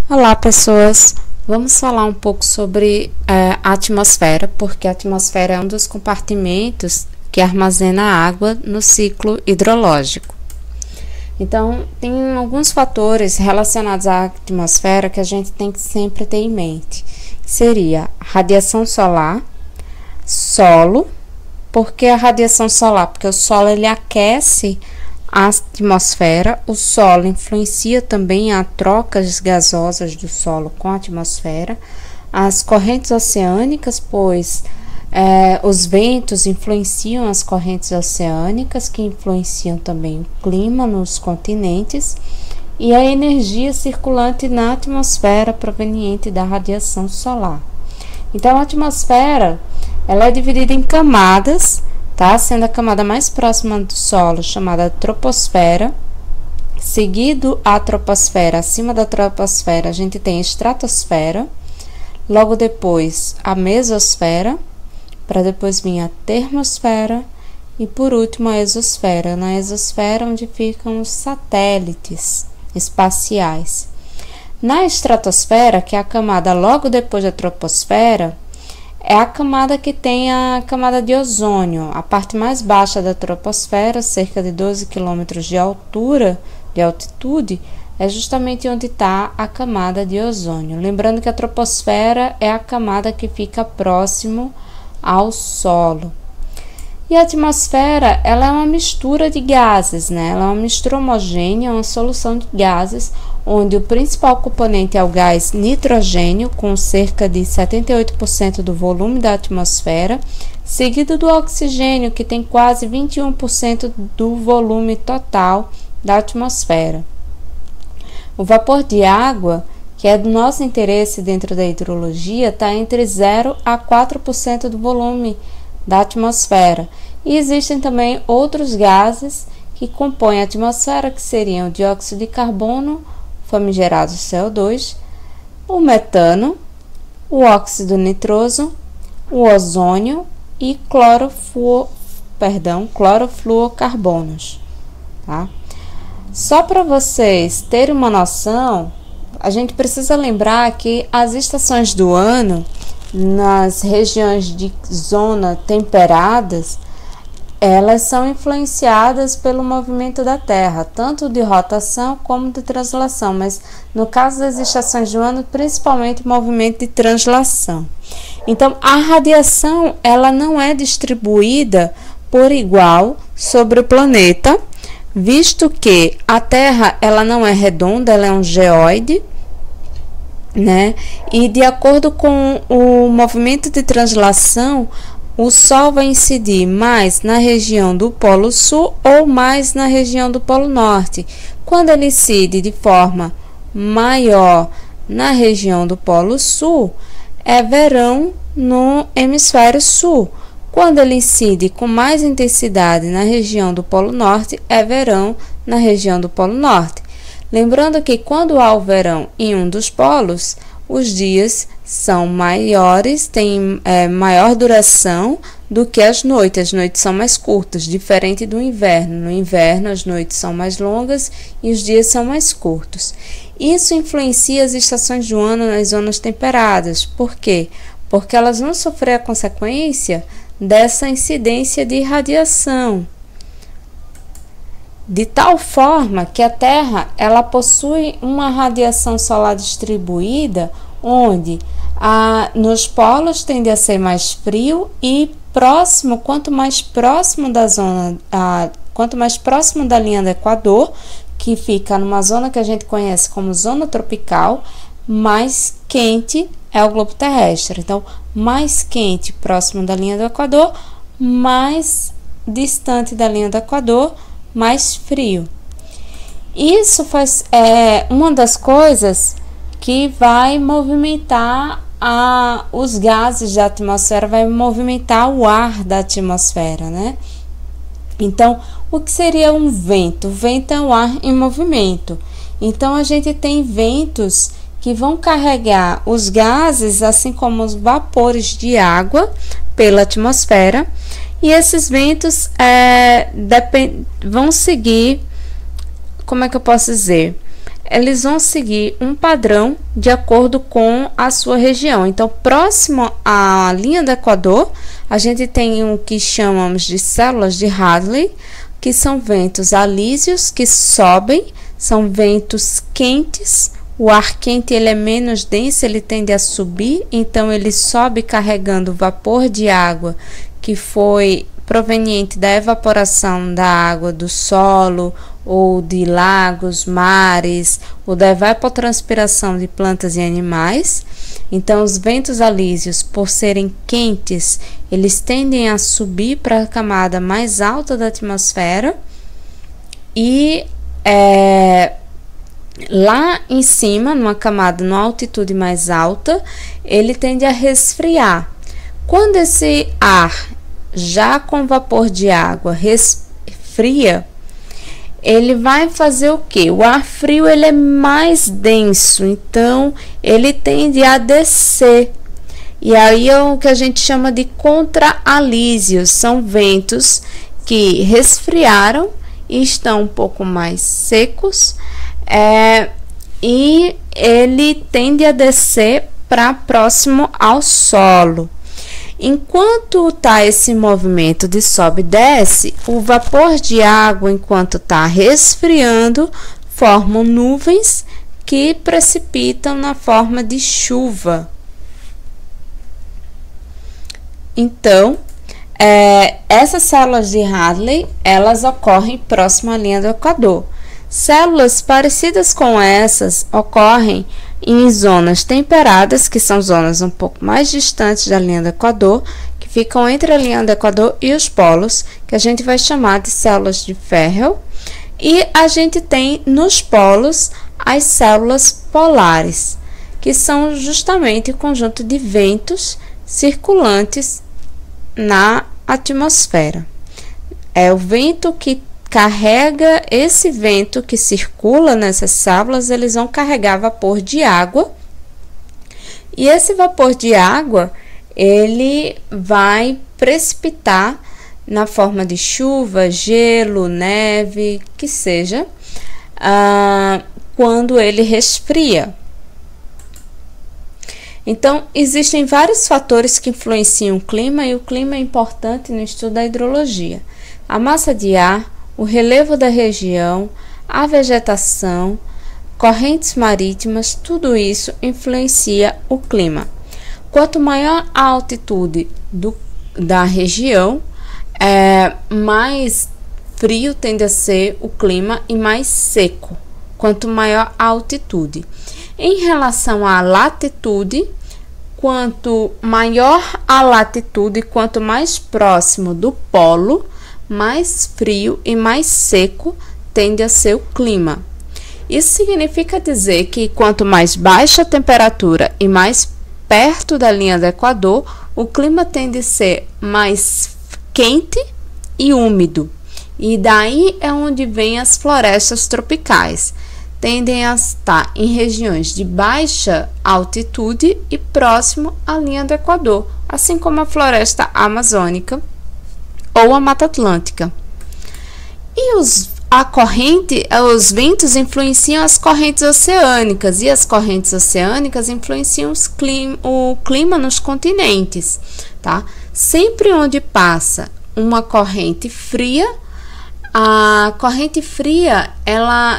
Olá, pessoas! Vamos falar um pouco sobre a atmosfera, porque a atmosfera é um dos compartimentos que armazena água no ciclo hidrológico. Então, tem alguns fatores relacionados à atmosfera que a gente tem que sempre ter em mente. Seria radiação solar, solo. Por que a radiação solar? Porque o solo ele aquece a atmosfera, o solo influencia também a trocas gasosas do solo com a atmosfera, as correntes oceânicas, pois os ventos influenciam as correntes oceânicas, que influenciam também o clima nos continentes, e a energia circulante na atmosfera proveniente da radiação solar. Então, a atmosfera ela é dividida em camadas, tá? Sendo a camada mais próxima do solo chamada troposfera, seguido a troposfera, acima da troposfera a gente tem a estratosfera, logo depois a mesosfera, para depois vir a termosfera e por último a exosfera. Na exosfera onde ficam os satélites espaciais. Na estratosfera, que é a camada logo depois da troposfera, é a camada que tem a camada de ozônio, a parte mais baixa da troposfera, cerca de 12 km de altura, de altitude, é justamente onde está a camada de ozônio. Lembrando que a troposfera é a camada que fica próximo ao solo. E a atmosfera, ela é uma mistura de gases, né? Ela é uma mistura homogênea, uma solução de gases, onde o principal componente é o gás nitrogênio, com cerca de 78% do volume da atmosfera, seguido do oxigênio, que tem quase 21% do volume total da atmosfera. O vapor de água, que é do nosso interesse dentro da hidrologia, está entre 0 a 4% do volume da atmosfera. E existem também outros gases que compõem a atmosfera, que seriam o dióxido de carbono, famigerado CO2, o metano, o óxido nitroso, o ozônio e clorofluorcarbonos, tá? Só para vocês terem uma noção, a gente precisa lembrar que as estações do ano nas regiões de zona temperadas, elas são influenciadas pelo movimento da Terra, tanto de rotação como de translação, mas no caso das estações do ano, principalmente o movimento de translação. Então, a radiação ela não é distribuída por igual sobre o planeta, visto que a Terra ela não é redonda, ela é um geóide, né? E de acordo com o movimento de translação, o Sol vai incidir mais na região do Polo Sul ou mais na região do Polo Norte. Quando ele incide de forma maior na região do Polo Sul, é verão no hemisfério sul. Quando ele incide com mais intensidade na região do Polo Norte, é verão na região do Polo Norte. Lembrando que quando há o verão em um dos polos, os dias são maiores, têm maior duração do que as noites são mais curtas, diferente do inverno. No inverno, as noites são mais longas e os dias são mais curtos. Isso influencia as estações do ano nas zonas temperadas. Por quê? Porque elas vão sofrer a consequência dessa incidência de radiação. De tal forma que a Terra ela possui uma radiação solar distribuída, onde nos polos tende a ser mais frio e próximo, quanto mais próximo da zona, quanto mais próximo da linha do Equador, que fica numa zona que a gente conhece como zona tropical, mais quente é o globo terrestre. Então, mais quente próximo da linha do Equador, mais distante da linha do Equador, mais frio. Isso uma das coisas que vai movimentar os gases da atmosfera, vai movimentar o ar da atmosfera, né? Então, o que seria um vento? O vento é um ar em movimento. Então, a gente tem ventos que vão carregar os gases, assim como os vapores de água, pela atmosfera. E esses ventos vão seguir, como é que eu posso dizer? eles vão seguir um padrão de acordo com a sua região. Então, próximo à linha do Equador, a gente tem o que chamamos de células de Hadley, que são ventos alísios que sobem, são ventos quentes. O ar quente ele é menos denso, ele tende a subir, então ele sobe carregando vapor de água que foi proveniente da evaporação da água do solo ou de lagos, mares, ou da evapotranspiração de plantas e animais. Então, os ventos alísios, por serem quentes, eles tendem a subir para a camada mais alta da atmosfera e lá em cima, numa camada, numa altitude mais alta, ele tende a resfriar. Quando esse ar, já com vapor de água, resfria, ele vai fazer o quê? O ar frio ele é mais denso, então ele tende a descer. E aí é o que a gente chama de contra-alísios, são ventos que resfriaram e estão um pouco mais secos, e ele tende a descer para próximo ao solo. Enquanto está esse movimento de sobe e desce, o vapor de água, enquanto está resfriando, formam nuvens que precipitam na forma de chuva. Então, essas células de Hadley, elas ocorrem próximo à linha do Equador. Células parecidas com essas ocorrem em zonas temperadas, que são zonas um pouco mais distantes da linha do Equador, que ficam entre a linha do Equador e os polos, que a gente vai chamar de células de Ferrel. E a gente tem nos polos as células polares, que são justamente o conjunto de ventos circulantes na atmosfera. É o vento que carrega, esse vento que circula nessas células, eles vão carregar vapor de água, e esse vapor de água ele vai precipitar na forma de chuva, gelo, neve, que seja, quando ele resfria. Então, existem vários fatores que influenciam o clima, e o clima é importante no estudo da hidrologia. A massa de ar, o relevo da região, a vegetação, correntes marítimas, tudo isso influencia o clima. Quanto maior a altitude da região, mais frio tende a ser o clima e mais seco, quanto maior a altitude. Em relação à latitude, quanto maior a latitude, quanto mais próximo do polo, mais frio e mais seco tende a ser o clima. Isso significa dizer que quanto mais baixa a temperatura e mais perto da linha do Equador, o clima tende a ser mais quente e úmido. E daí é onde vêm as florestas tropicais. Tendem a estar em regiões de baixa altitude e próximo à linha do Equador, assim como a floresta amazônica ou a Mata Atlântica. E os ventos influenciam as correntes oceânicas, e as correntes oceânicas influenciam o clima nos continentes, tá? Sempre onde passa uma corrente fria, a corrente fria,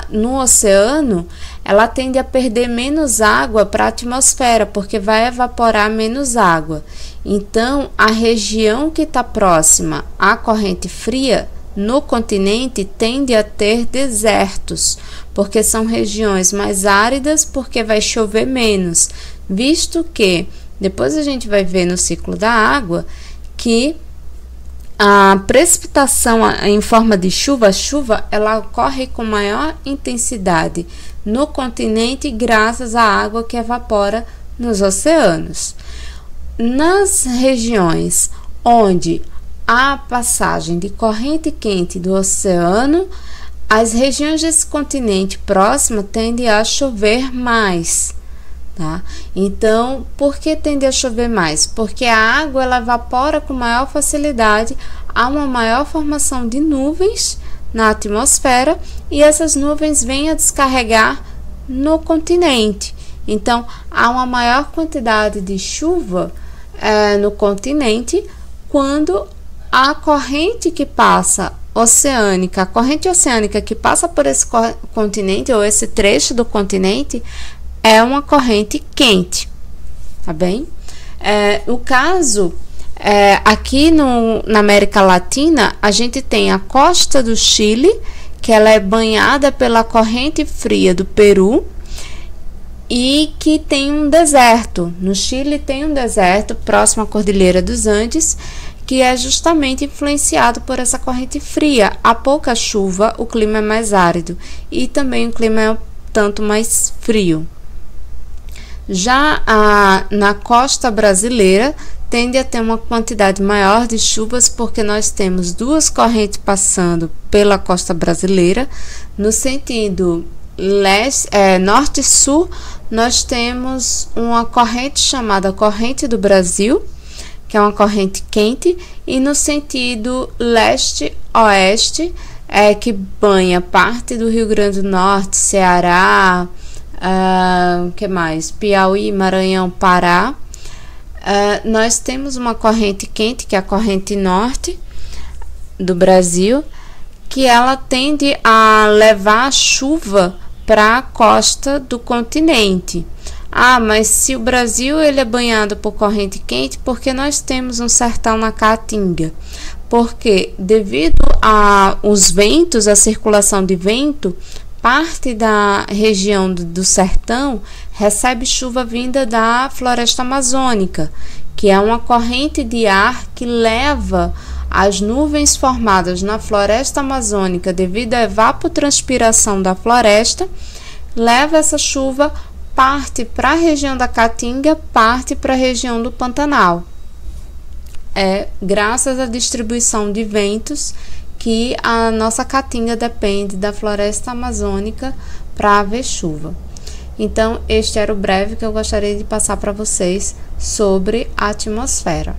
no oceano, ela tende a perder menos água para a atmosfera, porque vai evaporar menos água. Então, a região que está próxima à corrente fria, no continente, tende a ter desertos, porque são regiões mais áridas, porque vai chover menos, visto que, depois a gente vai ver no ciclo da água, que a precipitação em forma de chuva, ela ocorre com maior intensidade no continente graças à água que evapora nos oceanos. Nas regiões onde há passagem de corrente quente do oceano, as regiões desse continente próximo tendem a chover mais, tá? Então, por que tende a chover mais? Porque a água ela evapora com maior facilidade, há uma maior formação de nuvens na atmosfera, e essas nuvens vêm a descarregar no continente. Então, há uma maior quantidade de chuva no continente quando a corrente que passa oceânica, a corrente oceânica que passa por esse continente ou esse trecho do continente é uma corrente quente, tá bem? No caso, aqui na América Latina, a gente tem a costa do Chile, que ela é banhada pela corrente fria do Peru e que tem um deserto. No Chile tem um deserto próximo à Cordilheira dos Andes, que é justamente influenciado por essa corrente fria. Há pouca chuva, o clima é mais árido e também o clima é um tanto mais frio. Já na costa brasileira, tende a ter uma quantidade maior de chuvas porque nós temos duas correntes passando pela costa brasileira. No sentido norte e sul, nós temos uma corrente chamada Corrente do Brasil, que é uma corrente quente, e no sentido leste-oeste, que banha parte do Rio Grande do Norte, Ceará, que mais? Piauí, Maranhão, Pará. Nós temos uma corrente quente, que é a corrente norte do Brasil, que ela tende a levar a chuva para a costa do continente. Mas se o Brasil ele é banhado por corrente quente, porque nós temos um sertão na Caatinga? Porque devido aos ventos, a circulação de vento, parte da região do sertão recebe chuva vinda da floresta amazônica, que é uma corrente de ar que leva as nuvens formadas na floresta amazônica devido à evapotranspiração da floresta, leva essa chuva, parte para a região da Caatinga, parte para a região do Pantanal. Graças à distribuição de ventos que a nossa Caatinga depende da floresta amazônica para haver chuva. Então, este era o breve que eu gostaria de passar para vocês sobre a atmosfera.